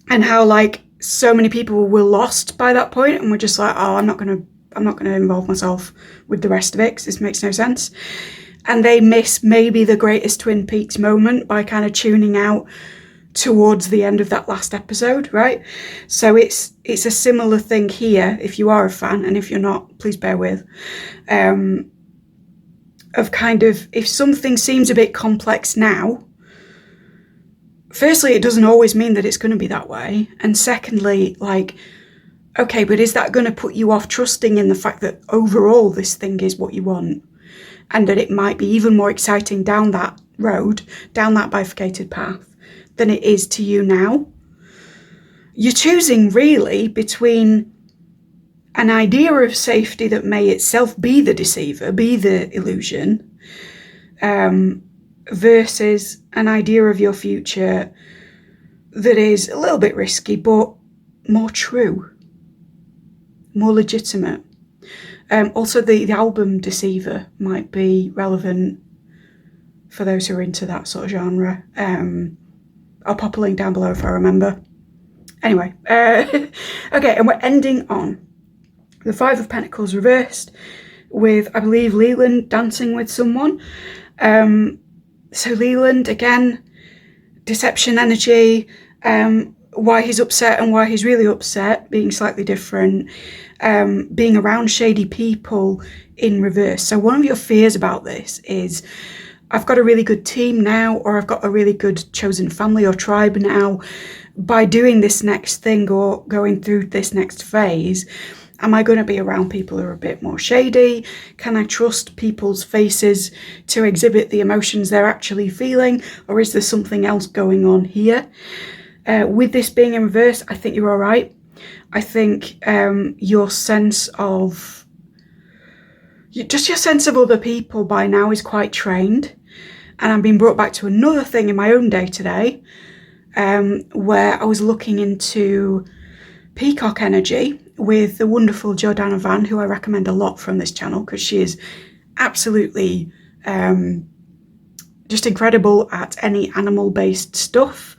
how like so many people were lost by that point and were just like, oh, I'm not going to involve myself with the rest of it because this makes no sense. And they miss maybe the greatest Twin Peaks moment by kind of tuning out towards the end of that last episode, right? So it's a similar thing here, if you are a fan, and if you're not, please bear with, of kind of, if something seems a bit complex now, firstly, it doesn't always mean that it's going to be that way. And secondly, like, okay, but is that going to put you off trusting in the fact that overall this thing is what you want? And that it might be even more exciting down that road, down that bifurcated path, than it is to you now? You're choosing really between an idea of safety that may itself be the deceiver, be the illusion, versus an idea of your future that is a little bit risky, but more true, more legitimate. Also, the album Deceiver might be relevant for those who are into that sort of genre. I'll pop a link down below if I remember. Anyway, okay, and we're ending on the Five of Pentacles reversed with, I believe, Leland dancing with someone. So Leland, again, deception energy, why he's upset and why he's really upset, being slightly different, being around shady people in reverse. So one of your fears about this is, I've got a really good team now, or I've got a really good chosen family or tribe now. By doing this next thing or going through this next phase, am I going to be around people who are a bit more shady? Can I trust people's faces to exhibit the emotions they're actually feeling? Or is there something else going on here? With this being in reverse, I think you're all right. I think your sense of other people by now is quite trained. And I'm being brought back to another thing in my own day today, where I was looking into peacock energy with the wonderful Jordana Van, who I recommend a lot from this channel because she is absolutely just incredible at any animal-based stuff,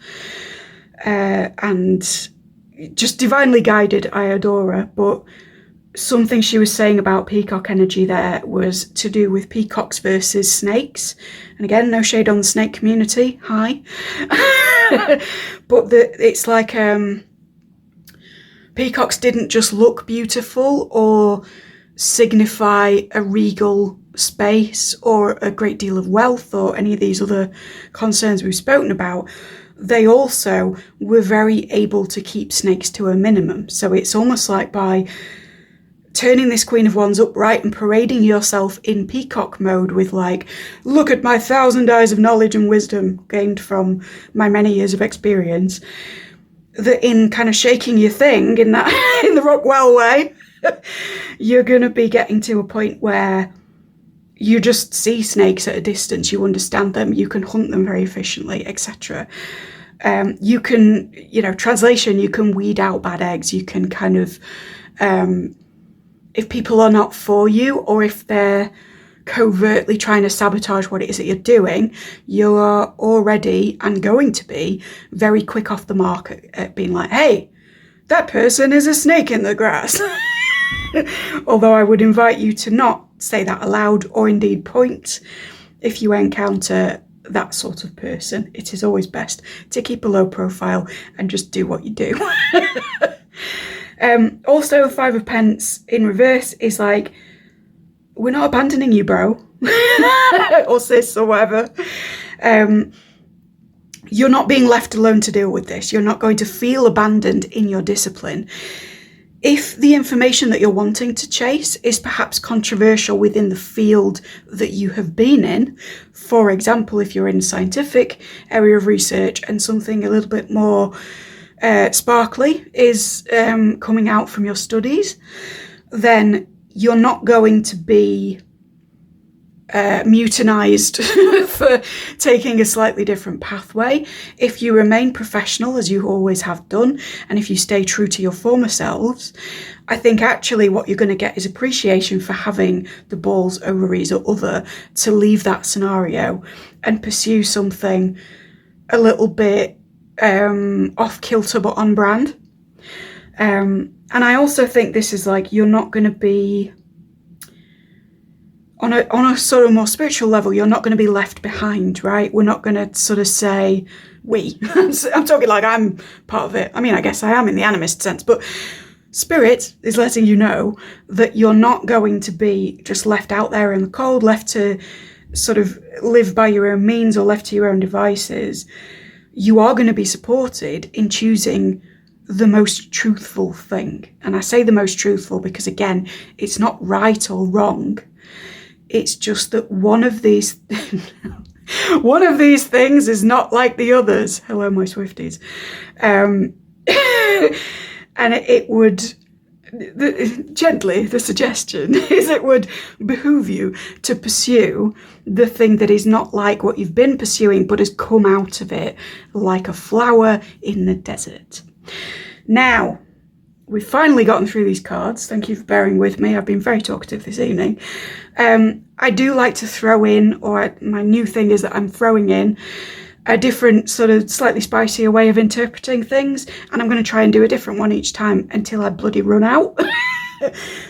and just divinely guided. I adore her. But something she was saying about peacock energy there was to do with peacocks versus snakes. And again, no shade on the snake community. Hi. But it's like peacocks didn't just look beautiful or signify a regal space or a great deal of wealth or any of these other concerns we've spoken about. They also were very able to keep snakes to a minimum. So it's almost like by turning this Queen of Wands upright and parading yourself in peacock mode with like, look at my 1,000 eyes of knowledge and wisdom gained from my many years of experience, that in kind of shaking your thing in that in the Rockwell way, you're going to be getting to a point where you just see snakes at a distance, you understand them, you can hunt them very efficiently, etc. You can, translation, you can weed out bad eggs, you can kind of, if people are not for you, or if they're covertly trying to sabotage what it is that you're doing, you are already and going to be very quick off the mark at being like, hey, that person is a snake in the grass. Although I would invite you to not say that aloud or indeed point if you encounter that sort of person. It is always best to keep a low profile and just do what you do. Also, Five of Pence in reverse is like, we're not abandoning you, bro, or sis, or whatever. You're not being left alone to deal with this. You're not going to feel abandoned in your discipline. If the information that you're wanting to chase is perhaps controversial within the field that you have been in, for example, if you're in a scientific area of research and something a little bit more sparkly is coming out from your studies, then you're not going to be mutinized for taking a slightly different pathway. If you remain professional, as you always have done, and if you stay true to your former selves, I think actually what you're going to get is appreciation for having the balls, ovaries, or other to leave that scenario and pursue something a little bit off kilter but on brand. And I also think this is like, you're not going to be on a sort of more spiritual level, you're not going to be left behind, right? We're not going to sort of say we. I'm talking like I'm part of it. I mean, I guess I am in the animist sense, but Spirit is letting you know that you're not going to be just left out there in the cold, left to sort of live by your own means or left to your own devices. You are going to be supported in choosing the most truthful thing. And I say the most truthful because, again, it's not right or wrong. It's just that one of these things is not like the others. Hello, my Swifties. And it would, the suggestion is it would behoove you to pursue the thing that is not like what you've been pursuing, but has come out of it like a flower in the desert. Now, we've finally gotten through these cards. Thank you for bearing with me. I've been very talkative this evening. I do like to throw in, or my new thing is that I'm throwing in a different sort of slightly spicier way of interpreting things, and I'm going to try and do a different one each time until I bloody run out.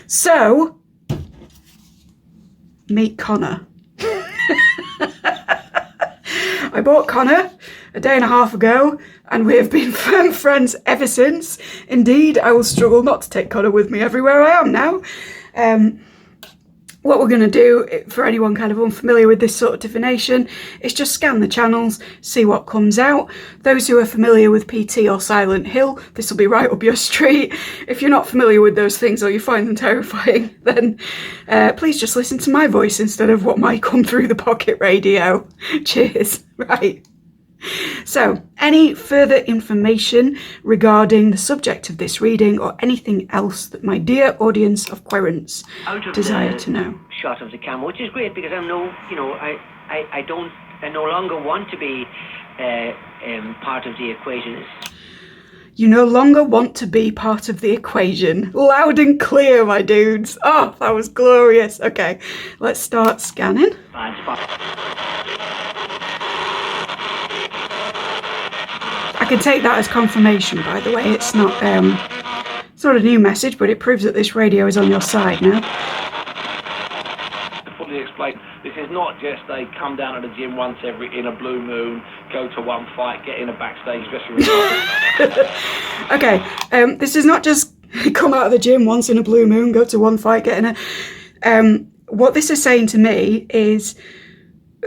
So, meet Connor. I bought Connor a day and a half ago, and we have been firm friends ever since. Indeed, I will struggle not to take Connor with me everywhere I am now. What we're going to do, for anyone kind of unfamiliar with this sort of divination, is just scan the channels, see what comes out. Those who are familiar with PT or Silent Hill, this will be right up your street. If you're not familiar with those things or you find them terrifying, then please just listen to my voice instead of what might come through the pocket radio. Cheers. Right. So, any further information regarding the subject of this reading or anything else that my dear audience of querents desire to know? Shot of the camera, which is great because I no longer want to be part of the equation. You no longer want to be part of the equation. Loud and clear, my dudes. Oh, that was glorious. Okay, let's start scanning. I can take that as confirmation, by the way. It's not a new message, but it proves that this radio is on your side now. To fully explain, this is not just a come down to the gym once in a blue moon, go to one fight, get in a backstage dressing room. Okay, this is not just come out of the gym once in a blue moon, go to one fight, get in a... what this is saying to me is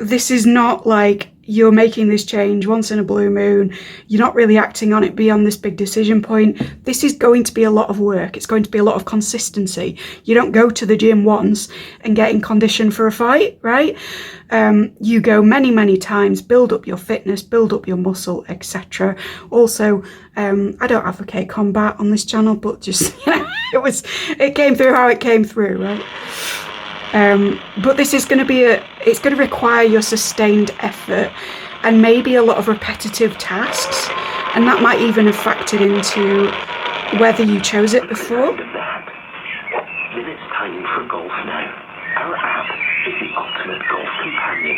this is not like you're making this change once in a blue moon, you're not really acting on it beyond this big decision point. This is going to be a lot of work. It's going to be a lot of consistency. You don't go to the gym once and get in condition for a fight, right? You go many, many times, build up your fitness, build up your muscle, etc. Also, I don't advocate combat on this channel, but just, it came through how it came through, right? But this is going to it's going to require your sustained effort and maybe a lot of repetitive tasks, and that might even have factored into whether you chose it before. Then it's time for golf now. Our app is the ultimate golf companion.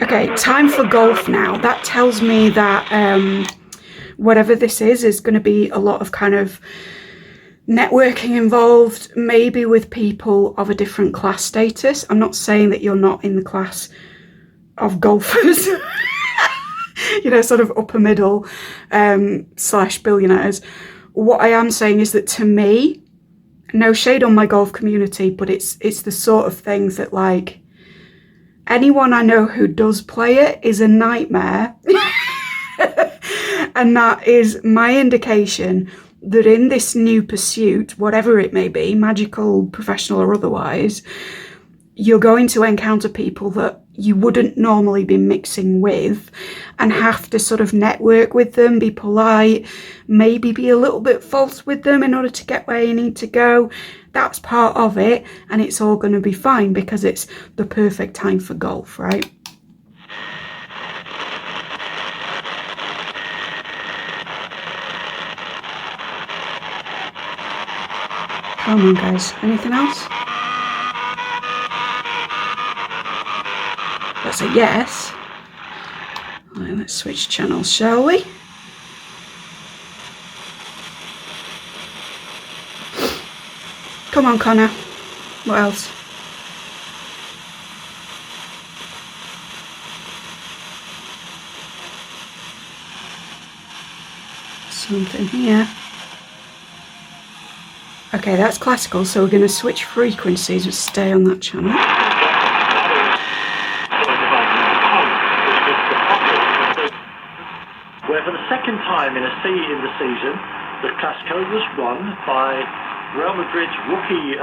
Okay, time for golf now. That tells me that whatever this is going to be a lot of kind of networking involved, maybe with people of a different class status. I'm not saying that you're not in the class of golfers, sort of upper middle / billionaires. What I am saying is that to me, no shade on my golf community, but it's the sort of things that, like, anyone I know who does play it is a nightmare. And that is my indication that in this new pursuit, whatever it may be, magical, professional or otherwise, you're going to encounter people that you wouldn't normally be mixing with and have to sort of network with them, be polite, maybe be a little bit false with them in order to get where you need to go. That's part of it, and it's all going to be fine because it's the perfect time for golf, right? Come on, guys. Anything else? That's a yes. Right, let's switch channels, shall we? Come on, Connor. What else? Something here. Okay, that's classical, so we're going to switch frequencies and stay on that channel. Where for the second time in the season, the Classico was won by Real Madrid's rookie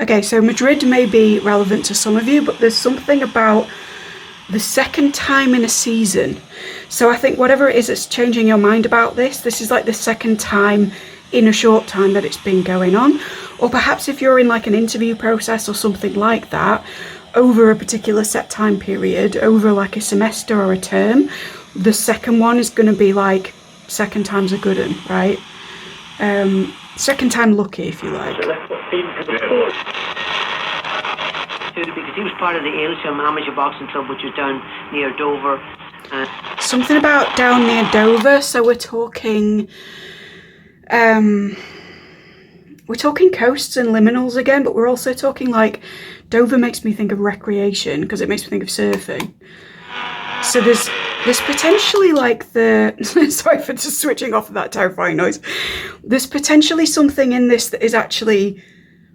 Okay, so Madrid may be relevant to some of you, but there's something about the second time in a season. So I think whatever it is that's changing your mind about this is like the second time in a short time that it's been going on. Or perhaps if you're in like an interview process or something like that, over a particular set time period, over like a semester or a term, the second one is going to be like second time's a good one, right? Second time lucky, if you like. Because he was part of the Aylsham Amateur Boxing Club, which was down near Dover. Something about down near Dover, so we're talking coasts and liminals again, but we're also talking like Dover makes me think of recreation because it makes me think of surfing. So there's potentially like the sorry for just switching off of that terrifying noise. There's potentially something in this that is actually,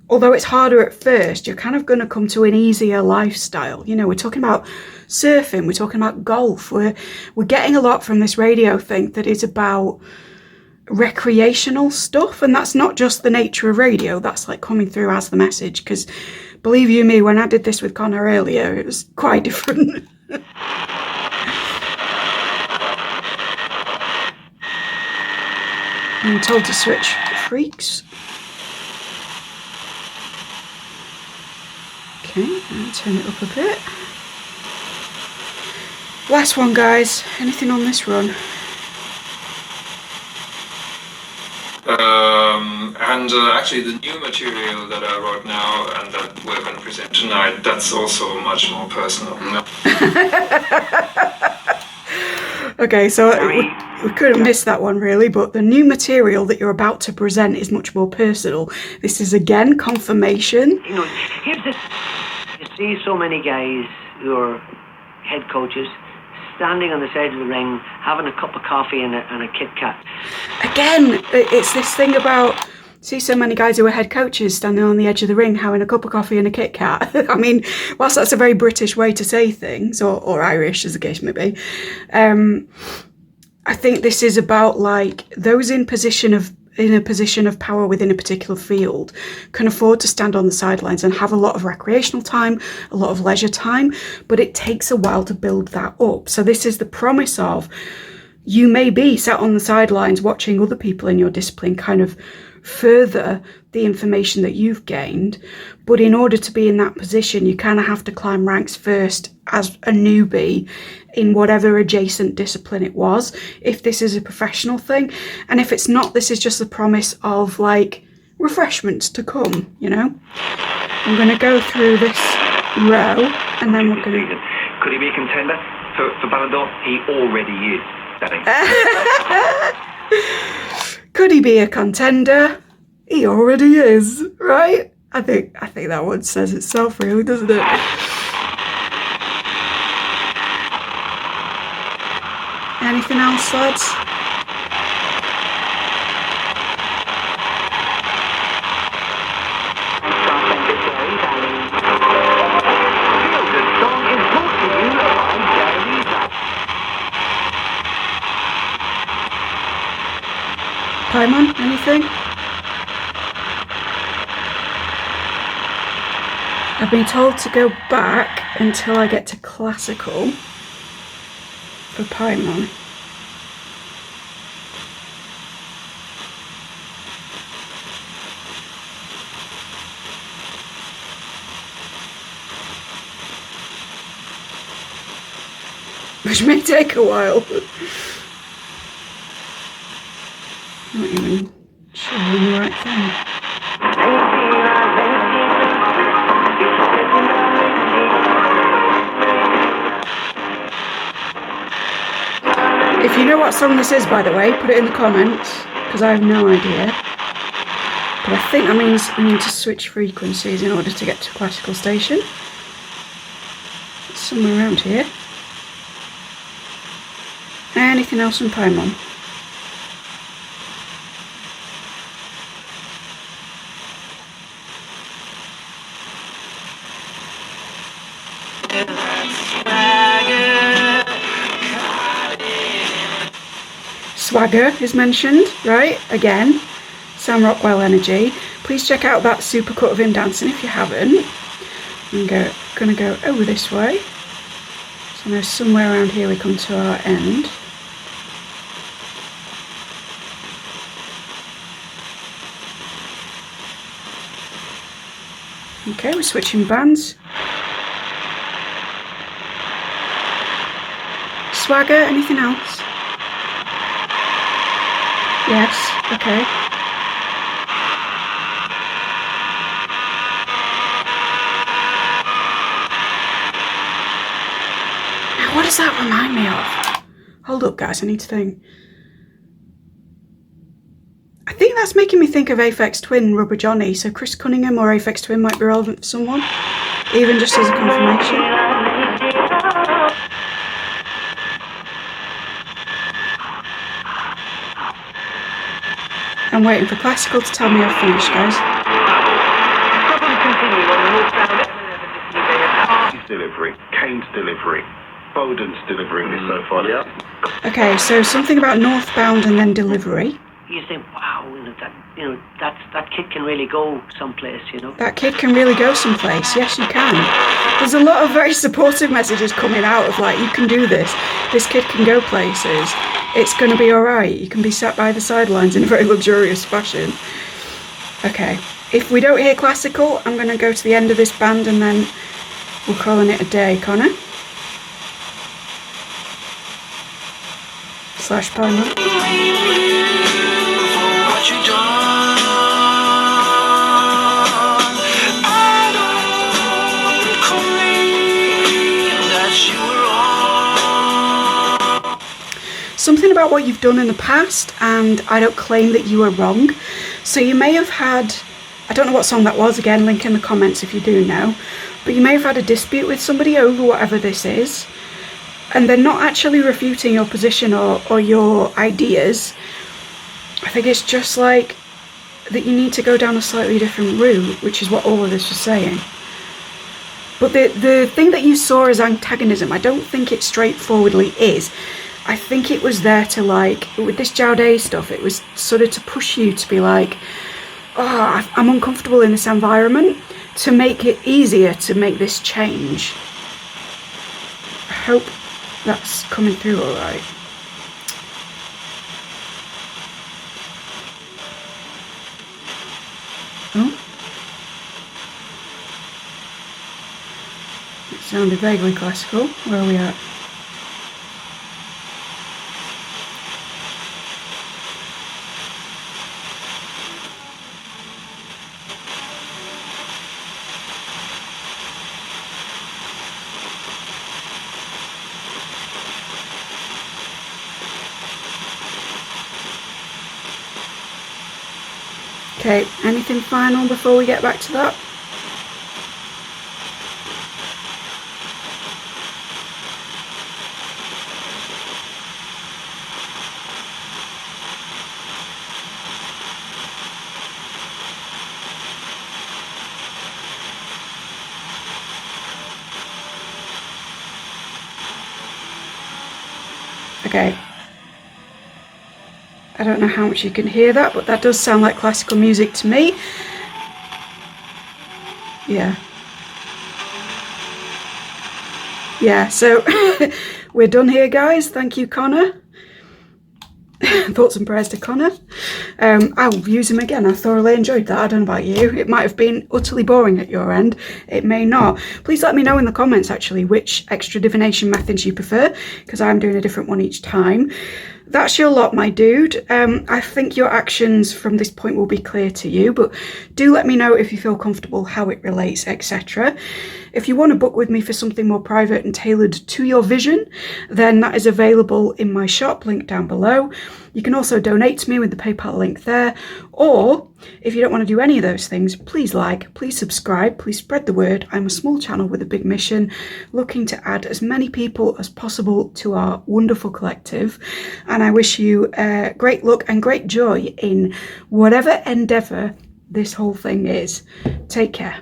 although it's harder at first, you're kind of going to come to an easier lifestyle. You know, we're talking about surfing, we're talking about golf, we're getting a lot from this radio thing that is about recreational stuff, and that's not just the nature of radio, that's like coming through as the message, because believe you me, when I did this with Connor earlier, it was quite different. I'm told to switch freaks. Okay, I'll turn it up a bit. Last one, guys. Anything on this run? Actually, the new material that I wrote now and that we're going to present tonight, that's also much more personal. Okay, so we could have missed that one really, but the new material that you're about to present is much more personal. This is again confirmation. You know, here's this. You see so many guys who are head coaches standing on the side of the ring, having a cup of coffee and a Kit Kat. Again, it's this thing about, see so many guys who are head coaches standing on the edge of the ring having a cup of coffee and a Kit Kat. I mean, whilst that's a very British way to say things, or Irish as the case may be, I think this is about like those in a position of power within a particular field can afford to stand on the sidelines and have a lot of recreational time, a lot of leisure time, but it takes a while to build that up. So this is the promise of, you may be sat on the sidelines watching other people in your discipline kind of further the information that you've gained, but in order to be in that position, you kind of have to climb ranks first as a newbie in whatever adjacent discipline it was, if this is a professional thing. And if it's not, this is just the promise of like refreshments to come, you know. I'm going to go through this row and then we're going to... Could he be a contender for Ballon d'Or? He already is, Danny. Could he be a contender? He already is, right? I think that one says itself really, doesn't it? Anything else, lads? Paimon, I've been told to go back until I get to classical for paimon. Which may take a while. Not even sure I'm the right thing. If you know what song this is, by the way, put it in the comments, because I have no idea. But I think that means we need to switch frequencies in order to get to classical station. It's somewhere around here. Anything else from paimon? Swagger is mentioned, right? Again, Sam Rockwell energy. Please check out that supercut of him dancing if you haven't. I'm gonna go over this way. So now somewhere around here we come to our end. Okay, we're switching bands. Swagger, anything else? Yes, okay. Now, what does that remind me of? Hold up, guys, I need to think. I think that's making me think of Aphex Twin, Rubber Johnny, so Chris Cunningham or Aphex Twin might be relevant for someone, even just as a confirmation. I'm waiting for classical to tell me I've finished, guys. Delivery, Kane's delivery, Bowden's delivering this so far. Yeah. Okay, so something about northbound and then delivery. You think, wow, that kid can really go someplace, That kid can really go someplace. Yes, you can. There's a lot of very supportive messages coming out of like, you can do this. This kid can go places. It's going to be all right. You can be sat by the sidelines in a very luxurious fashion. Okay. If we don't hear classical, I'm going to go to the end of this band and then we're calling it a day, Connor. / paimon. Something about what you've done in the past, and I don't claim that you are wrong. So you may have had, I don't know what song that was, again, link in the comments if you do know, but you may have had a dispute with somebody over whatever this is, and they're not actually refuting your position or your ideas. I think it's just like that you need to go down a slightly different route, which is what all of this was saying. But the thing that you saw as antagonism, I don't think it straightforwardly is. I think it was there to like, with this Jaude stuff, it was sort of to push you to be like, oh, I'm uncomfortable in this environment, to make it easier to make this change. I hope that's coming through all right. Oh. It sounded vaguely classical. Where are we at? Okay, anything final before we get back to that? Okay. I don't know how much you can hear that, but that does sound like classical music to me. Yeah. Yeah, so we're done here, guys. Thank you, Connor. Thoughts and prayers to Connor. I'll use him again. I thoroughly enjoyed that. I don't know about you. It might have been utterly boring at your end. It may not. Please let me know in the comments, actually, which extra divination methods you prefer, because I'm doing a different one each time. That's your lot, my dude. I think your actions from this point will be clear to you, but do let me know if you feel comfortable, how it relates, etc. If you want to book with me for something more private and tailored to your vision, then that is available in my shop, link down below. You can also donate to me with the PayPal link there, or if you don't want to do any of those things, please like, please subscribe, please spread the word. I'm a small channel with a big mission, looking to add as many people as possible to our wonderful collective. And I wish you great luck and great joy in whatever endeavour this whole thing is. Take care.